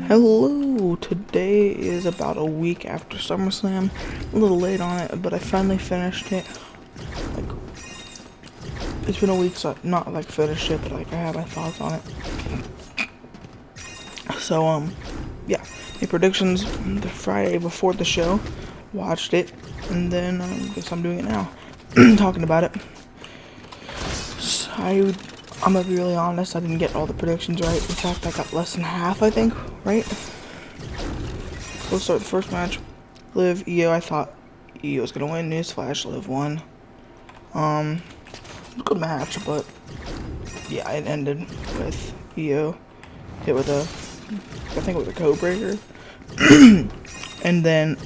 Hello, today is about a week after Summerslam. A little late on it, but I finally finished it. Like, it's been a week, so not like finished it, but like I have my thoughts on it. So, yeah, my predictions the Friday before the show, watched it, and then guess I'm doing it now, talking about it. So I'm gonna be really honest, I didn't get all the predictions right. In fact, I got less than half, I think, right? We'll start the first match. Liv, Io, I thought Io was gonna win. Newsflash, Liv won. Good match, but yeah, it ended with Io hit with I think it was a code breaker. And then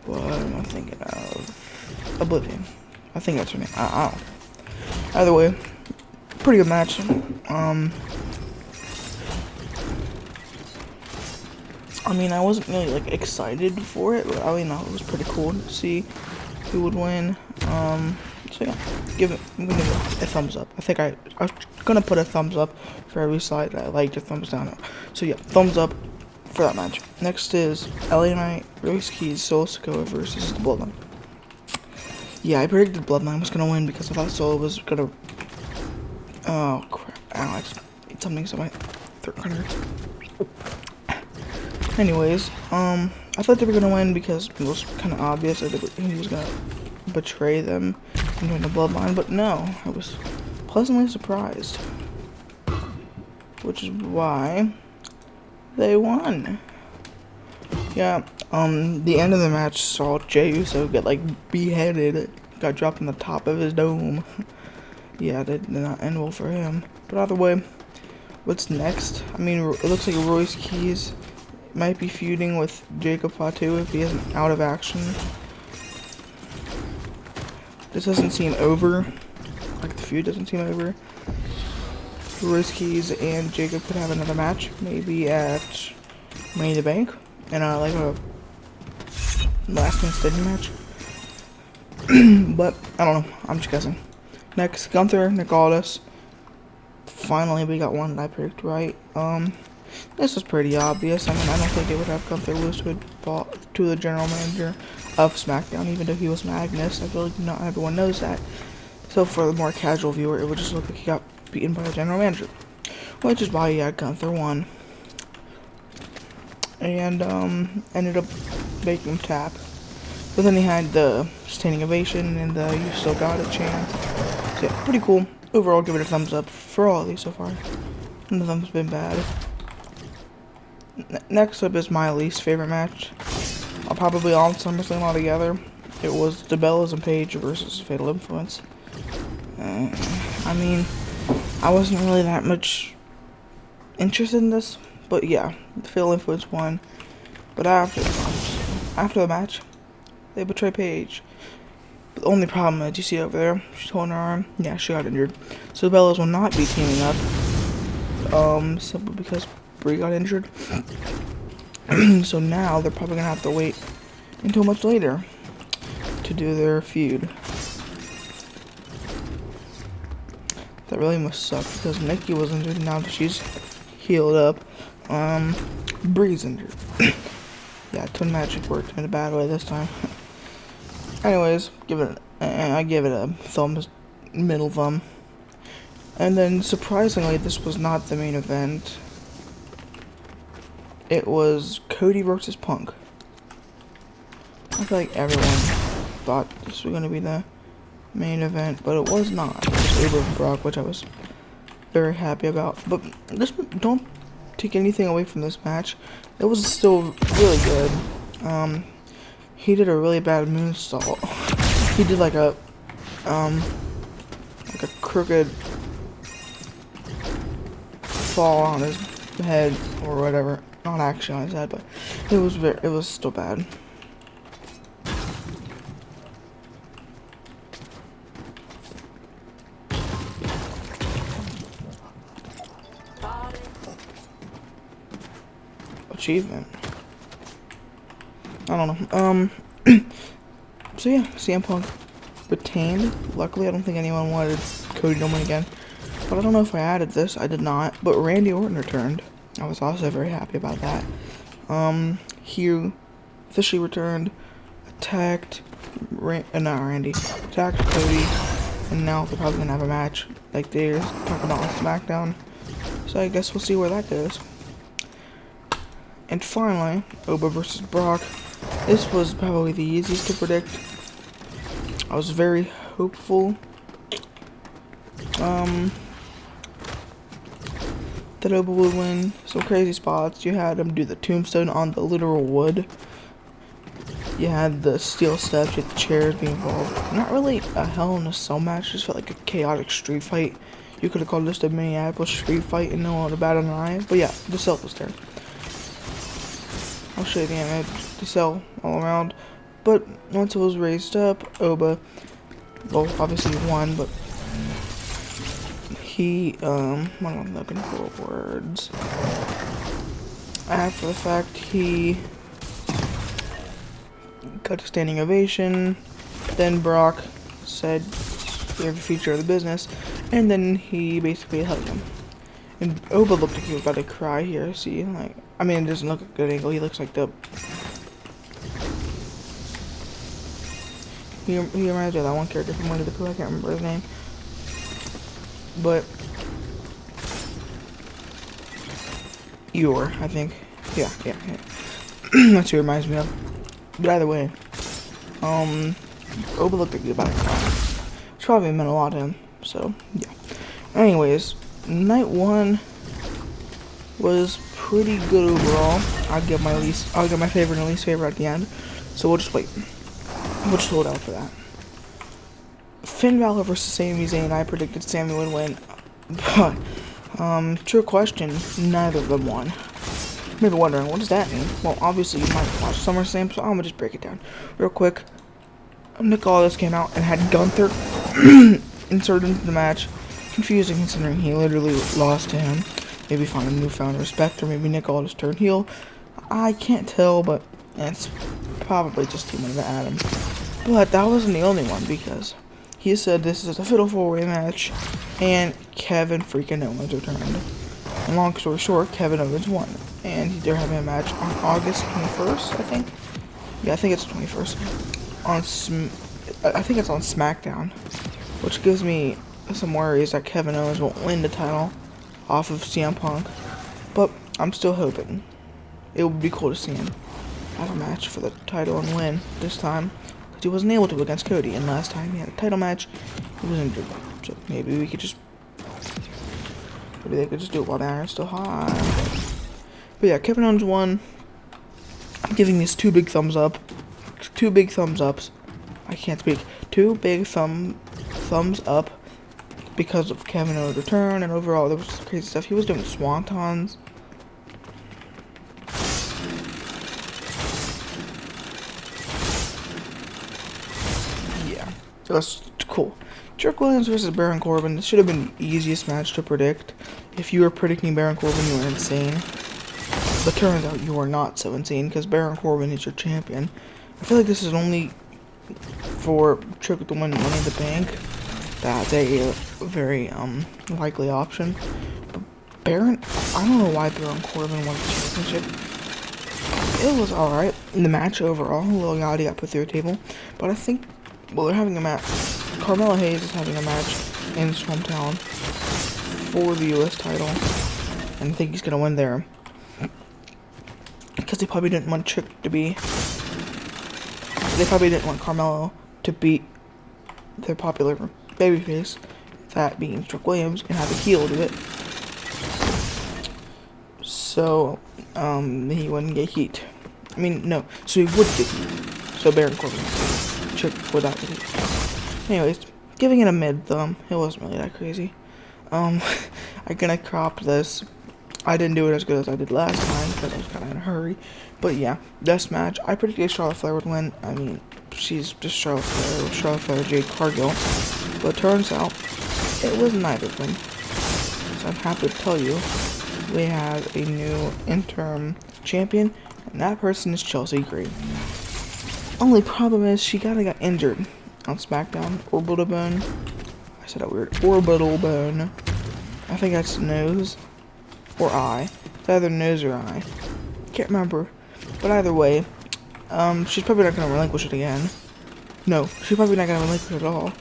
what am I thinking of? Oblivion. I think that's her name. I don't know. Either way, pretty good match. I mean, I wasn't really like excited for it, but I mean, it was pretty cool to see who would win. So yeah, I'm gonna give it a thumbs up. I think I was gonna put a thumbs up for every side that I liked, a thumbs down. So yeah, thumbs up for that match. Next is LA Knight, Royce Keys, Solo Sikoa versus the Bloodline. Yeah, I predicted Bloodline was gonna win because I thought Solo was gonna. Oh crap! Ow, I just ate something, so my throat kind of hurts. Anyways, I thought they were gonna win because it was kind of obvious that he was gonna betray them and join the Bloodline, but no, I was pleasantly surprised, which is why they won. Yeah, the end of the match saw Jey Uso get like beheaded, got dropped on the top of his dome. Yeah, that did not end well for him. But either way, what's next? I mean, it looks like Royce Keys might be feuding with Jacob Fatu if he isn't out of action. This doesn't seem over. Like, the feud doesn't seem over. Royce Keys and Jacob could have another match, maybe at Money in the Bank, and like a last man standing match. But I don't know. I'm just guessing. Next, Gunther, Nick Aldis. Finally, we got one that I predicted right. This was pretty obvious. I mean, I don't think they would have Gunther lose to the general manager of SmackDown, even though he was Magnus. I feel like not everyone knows that. So for the more casual viewer, it would just look like he got beaten by the general manager, which is why Gunther won. And ended up making him tap. But then he had the standing ovation and the "You Still Got It" chant. So yeah, pretty cool. Overall, give it a thumbs up for all of these so far. None of them has been bad. Next up is my least favorite match. Probably all SummerSlam altogether. It was the Bellas and Paige versus Fatal Influence. I mean, I wasn't really that much interested in this, but yeah, the Fatal Influence won. But after the match, they betray Paige. But the only problem is, you see over there, she's holding her arm. Yeah, she got injured. So the Bellas will not be teaming up. Simply because Brie got injured. So now they're probably gonna have to wait until much later to do their feud. That really must suck because Nikki was injured. Now that she's healed up, Brie's injured. Yeah, Twin Magic worked in a bad way this time. Anyways, I give it a middle thumb. And then surprisingly, this was not the main event. It was Cody versus Punk. I feel like everyone thought this was gonna be the main event, but it was not. It was Uber and Brock, which I was very happy about. But don't take anything away from this match. It was still really good. He did a really bad moonsault. He did like a crooked fall on his head or whatever. Not actually on his head, but it was still bad. Achievement. I don't know. So yeah, CM Punk retained. Luckily, I don't think anyone wanted Cody to win again. But I don't know if I added this. I did not. But Randy Orton returned. I was also very happy about that. Hugh officially returned, attacked, not Randy, attacked Cody, and now they're probably gonna have a match like they're talking about on SmackDown. So I guess we'll see where that goes. And finally, Oba versus Brock. This was probably the easiest to predict. I was very hopeful that Oba would win. Some crazy spots. You had him do the tombstone on the literal wood. You had the steel steps, you had the chairs being involved. Not really a Hell in a Cell match, just felt like a chaotic street fight. You could have called this a Minneapolis street fight and no one would have batted an eye. But yeah, the cell was there. I'll show you the image, the cell all around. But once it was raised up, Oba, well, obviously won, but he, what am I looking for words? After the fact, he got a standing ovation. Then Brock said, "You're the future of the business," and then he basically hugged him. And Oba looked like he was about to cry here. See, like, I mean, it doesn't look a good angle. He looks like the. He reminds me of that one character from Winnie the Pooh. I can't remember his name, but Eeyore, I think. Yeah. That's who he reminds me of. But either way, Oba looked like he was about to cry, which probably meant a lot to him. So yeah. Anyways, night one was pretty good overall. I'll give my favorite and least favorite at the end. So we'll just wait. We'll just hold out for that. Finn Balor versus Sami Zayn. I predicted Sami would win, but true question. Neither of them won. Maybe wondering, what does that mean? Well, obviously you might watch Summerslam, so I'm gonna just break it down real quick. Nick Aldis came out and had Gunther inserted into the match. Confusing considering he literally lost to him. Maybe found a newfound respect, or maybe Nick Aldis turned heel. I can't tell, but it's probably just too much to add him. But that wasn't the only one, because he said this is a fatal four-way match, and Kevin freaking Owens returned. And long story short, Kevin Owens won. And they're having a match on August 21st, I think. Yeah, I think it's 21st. I think it's on SmackDown, which gives me some worries that Kevin Owens won't win the title off of CM Punk. But I'm still hoping. It would be cool to see him have a match for the title and win this time, because he wasn't able to against Cody. And last time he had a title match, he was injured. So maybe they could just do it while the iron's still hot. But yeah, Kevin Owens won. I'm giving this two big thumbs up. Two big thumbs ups. I can't speak. Two big thumbs up because of Kevin Owens' return, and overall there was some crazy stuff. He was doing swantons. Yeah, so that's cool. Trick Williams versus Baron Corbin. This should have been the easiest match to predict. If you were predicting Baron Corbin, you were insane. But turns out you are not so insane, because Baron Corbin is your champion. I feel like this is only for Trick to win Money in the Bank. That's a very likely option. But Baron, I don't know why Baron Corbin won the championship. It was alright. The match overall, Lil Yachty got put through a table. But I think, well, they're having a match. Carmelo Hayes is having a match in his hometown for the U.S. title. And I think he's going to win there. Because they probably didn't want Carmelo to beat their popular babyface, that being Trick Williams, and have a heel do it. So, he wouldn't get heat. I mean, no. So he would get heat. So Baron Corbin Trick without the heat. Anyways, giving it a mid thumb. It wasn't really that crazy. I'm gonna crop this. I didn't do it as good as I did last time because I was kind of in a hurry. But yeah, this match, I predicted Charlotte Flair would win. I mean, she's just Charlotte Flair, Jade Cargill. But turns out, it was neither of them. So I'm happy to tell you, we have a new interim champion, and that person is Chelsea Green. Only problem is, she got injured on SmackDown. Orbital bone. I said that weird. Orbital bone. I think that's nose. Or eye. It's either nose or eye. Can't remember. But either way, she's probably not gonna relinquish it again. No, she's probably not gonna relinquish it at all.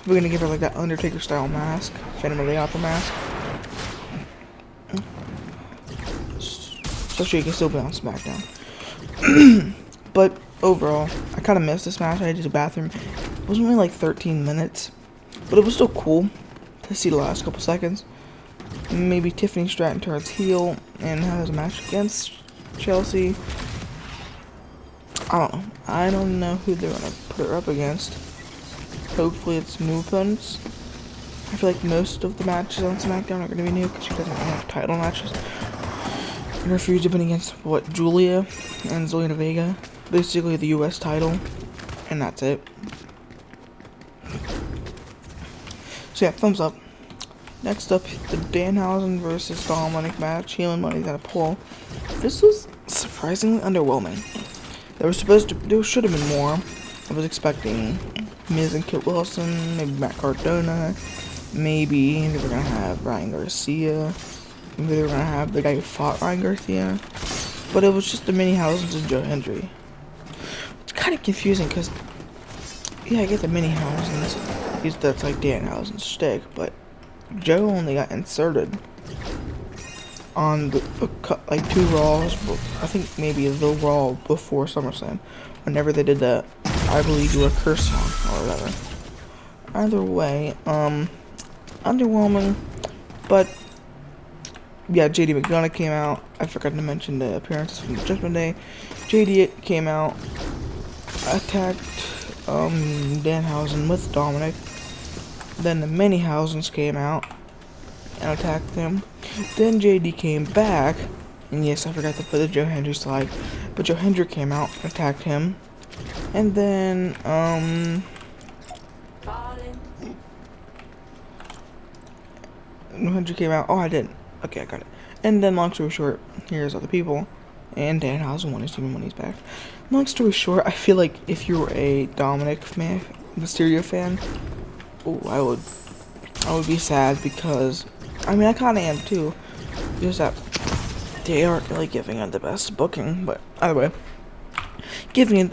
We're gonna give her like that Undertaker style mask, Phantom of the Opera mask, so she can still be on SmackDown. But overall, I kind of missed this match. I had to use the bathroom. It was only like 13 minutes, but it was still cool to see the last couple seconds. Maybe Tiffany Stratton turns heel and has a match against Chelsea. I don't know who they're gonna put her up against. Hopefully it's new opponents. I feel like most of the matches on SmackDown are gonna be new because she doesn't have title matches. And her feud's been against Julia and Zelina Vega, basically the U.S. title, and that's it. So yeah, thumbs up. Next up, the Danhausen versus Dominic match. Heel and Money's at a poll. This was surprisingly underwhelming. There should have been more. I was expecting Miz and Kit Wilson, maybe Matt Cardona, maybe they were gonna have Ryan Garcia, maybe they were gonna have the guy who fought Ryan Garcia, but it was just the mini houses and Joe Hendry. It's kind of confusing because, yeah, I get the mini houses, that's like Danhausen's shtick, but Joe only got inserted on like 2 Raws, I think maybe the Raw before SummerSlam, whenever they did the I Believe You a Curse song or whatever. Either way, underwhelming, but yeah, JD McDonough came out. I forgot to mention the appearances from the Judgment Day. JD came out, attacked Danhausen with Dominic. Then the Mini-Hausens came out and attacked them. Then JD came back, and yes, I forgot to put the Joe Hendry slide, but Joe Hendry came out and attacked him. And then, Hendry came out. Oh, I didn't. Okay, I got it. And then, long story short, here's other people. And Danhausen won his team when he's back. Long story short, I feel like if you were a Dominic fan, Mysterio fan, oh, I would be sad because, I mean, I kind of am too. Just that they aren't really giving it the best booking, but either way, giving it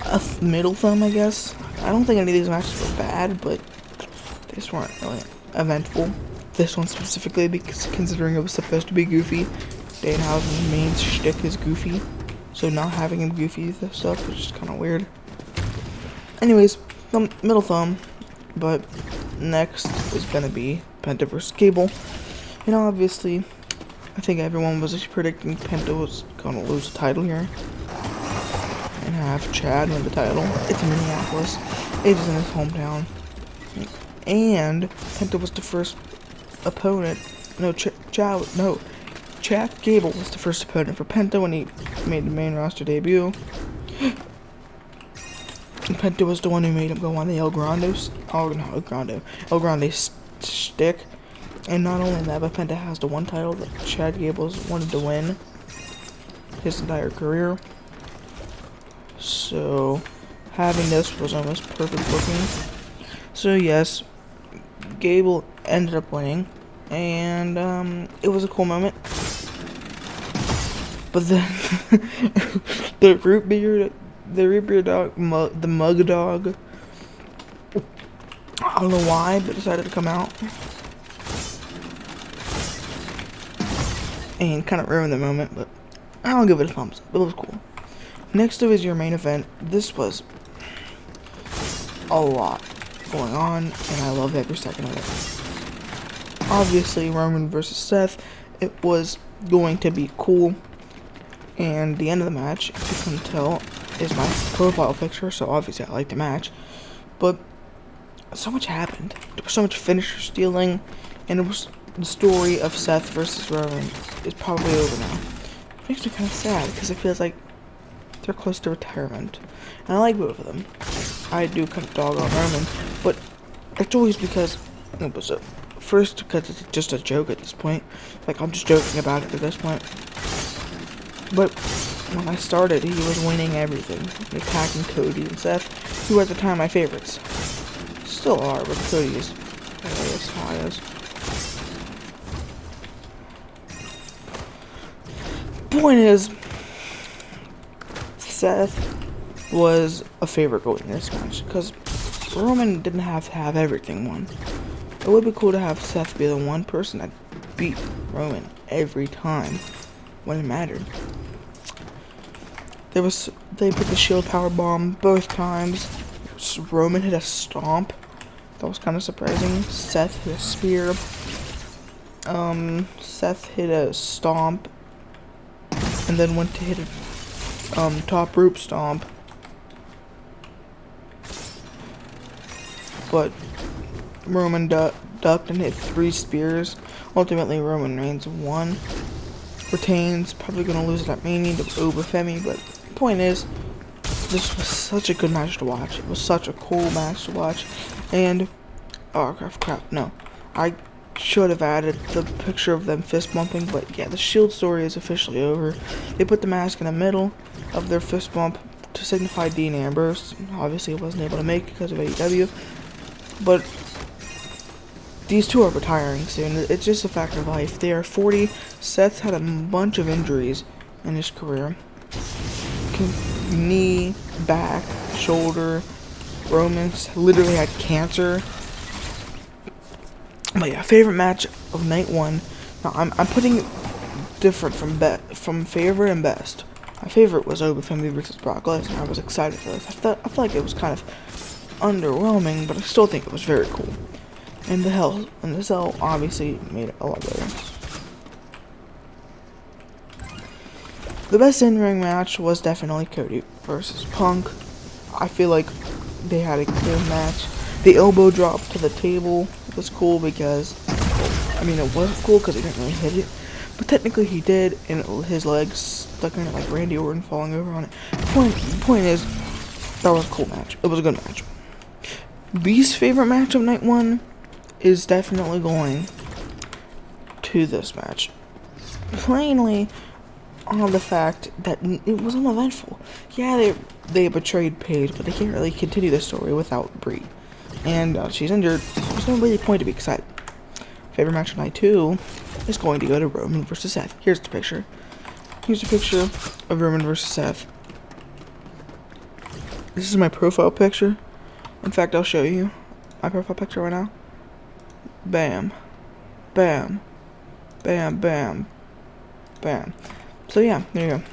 a middle thumb, I guess. I don't think any of these matches were bad, but they just weren't really eventful. This one specifically, because considering it was supposed to be goofy, Danhausen's main shtick is goofy, so not having him goofy this stuff is just kind of weird. Anyways, middle thumb. But next is gonna be Penta vs. Gable. You know, obviously, I think everyone was predicting Penta was gonna lose the title here and have Chad win the title. It's in Minneapolis. It is in his hometown, and Penta was the first opponent. Chad Gable was the first opponent for Penta when he made the main roster debut. And Penta was the one who made him go on the El Grande stick. And not only that, but Penta has the one title that Chad Gable's wanted to win his entire career. So, having this was almost perfect booking. So yes, Gable ended up winning, and it was a cool moment. But then, the root beer dog, the mug dog, I don't know why, but decided to come out and kind of ruin the moment, but I'll give it a thumbs up. It was cool. Next up is your main event. This was a lot going on, and I love every second of it. Obviously, Roman versus Seth, it was going to be cool. And the end of the match, if you couldn't tell, is my profile picture, so obviously I like the match. But so much happened. There was so much finisher stealing, and it was the story of Seth versus Roman is probably over now. It makes me kind of sad, because it feels like they're close to retirement. And I like both of them. I do kind of dog on Roman, but it's always because it was first because it's just a joke at this point. Like, I'm just joking about it at this point. But when I started, he was winning everything, attacking Cody and Seth, who were at the time my favorites. Still are, but Cody is as high as. Point is, Seth was a favorite goat in this match because Roman didn't have to have everything won. It would be cool to have Seth be the one person that beat Roman every time when it mattered. They put the shield power bomb both times. Roman hit a stomp. That was kind of surprising. Seth hit a spear. Seth hit a stomp and then went to hit a top rope stomp. But Roman ducked and hit 3 spears. Ultimately, Roman Reigns won. Retains. Probably going to lose it at Mania to Obafemi, but the point is, this was such a good match to watch. It was such a cool match to watch. And, oh crap, no. I should have added the picture of them fist bumping, but yeah, the Shield story is officially over. They put the mask in the middle of their fist bump to signify Dean Ambrose. Obviously, it wasn't able to make because of AEW, but these two are retiring soon. It's just a fact of life. They are 40. Seth's had a bunch of injuries in his career. Knee, back, shoulder. Roman's literally had cancer. But yeah, favorite match of night 1. Now I'm putting it different from favorite and best. My favorite was Obafemi versus Brock Lesnar. I was excited for this. I feel like it was kind of underwhelming, but I still think it was very cool. And the Cell obviously made it a lot better. The best in-ring match was definitely Cody versus Punk. I feel like they had a good match. The elbow drop to the table was cool because, I mean, it wasn't cool because he didn't really hit it, but technically he did, and his legs stuck in it like Randy Orton falling over on it. The point is, that was a cool match. It was a good match. Least favorite match of night 1 is definitely going to this match. Plainly, on the fact that it was uneventful. Yeah, they betrayed Paige, but they can't really continue the story without Brie. And she's injured. There's no really point to be excited. Favorite match of night 2 is going to go to Roman versus Seth. Here's the picture. Here's a picture of Roman versus Seth. This is my profile picture. In fact, I'll show you my profile picture right now. Bam. Bam. Bam, bam. Bam. So yeah, there you go.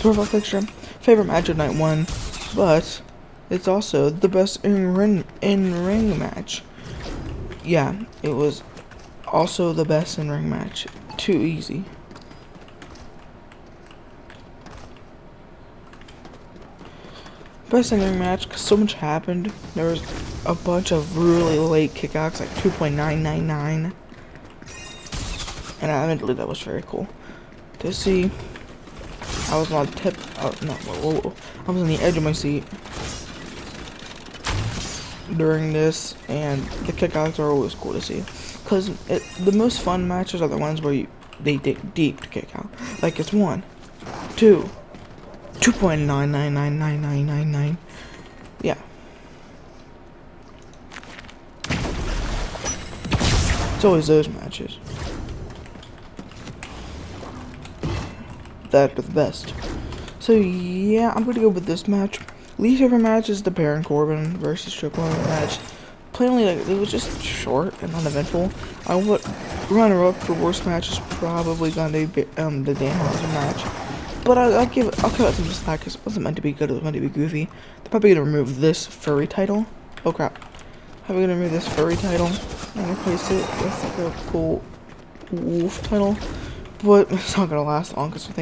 Profile picture. Favorite match of night 1, but it's also the best in-ring match. Yeah, it was also the best in-ring match. Too easy. Best in-ring match, because so much happened. There was a bunch of really late kickouts, like 2.999. And admittedly, that was very cool to see. I was on tip. Oh, no, I was on the edge of my seat during this, and the kickouts are always cool to see. Because the most fun matches are the ones where they dig deep to kick out. Like it's 1, 2, 2.999999. Yeah. It's always those matches that are the best. So yeah, I'm gonna go with this match. Least favorite match is the Baron Corbin versus Triple H match. Plainly, like, it was just short and uneventful. I would runner-up for worst match is probably gonna be the Dan Houser match. But I'll cut it some slack because it wasn't meant to be good. It was meant to be goofy. They're probably gonna remove this furry title. Oh crap! Probably gonna remove this furry title and replace it with like a cool wolf title. But it's not gonna last long because I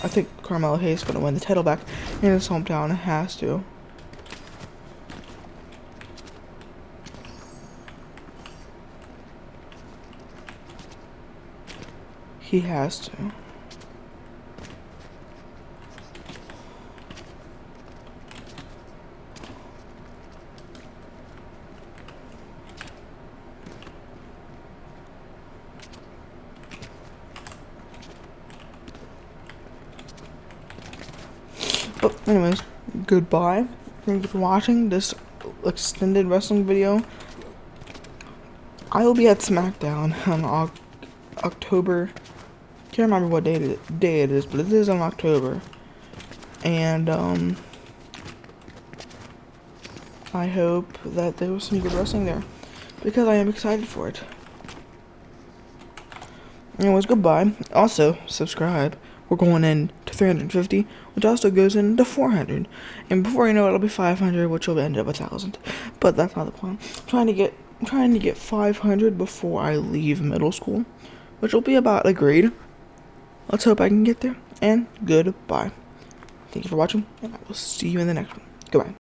think Carmelo Hayes is gonna win the title back in his hometown. It has to. He has to. But anyways, goodbye. Thank you for watching this extended wrestling video. I will be at SmackDown on October Can't remember what day it is, but it is in October. And I hope that there was some good wrestling there, because I am excited for it. Anyways, goodbye. Also, subscribe. We're going in to 350, which also goes into 400. And before you know it, it'll be 500, which will end up 1,000. But that's not the plan. I'm trying to get 500 before I leave middle school, which will be about a grade. Let's hope I can get there. And goodbye. Thank you for watching, and I will see you in the next one. Goodbye.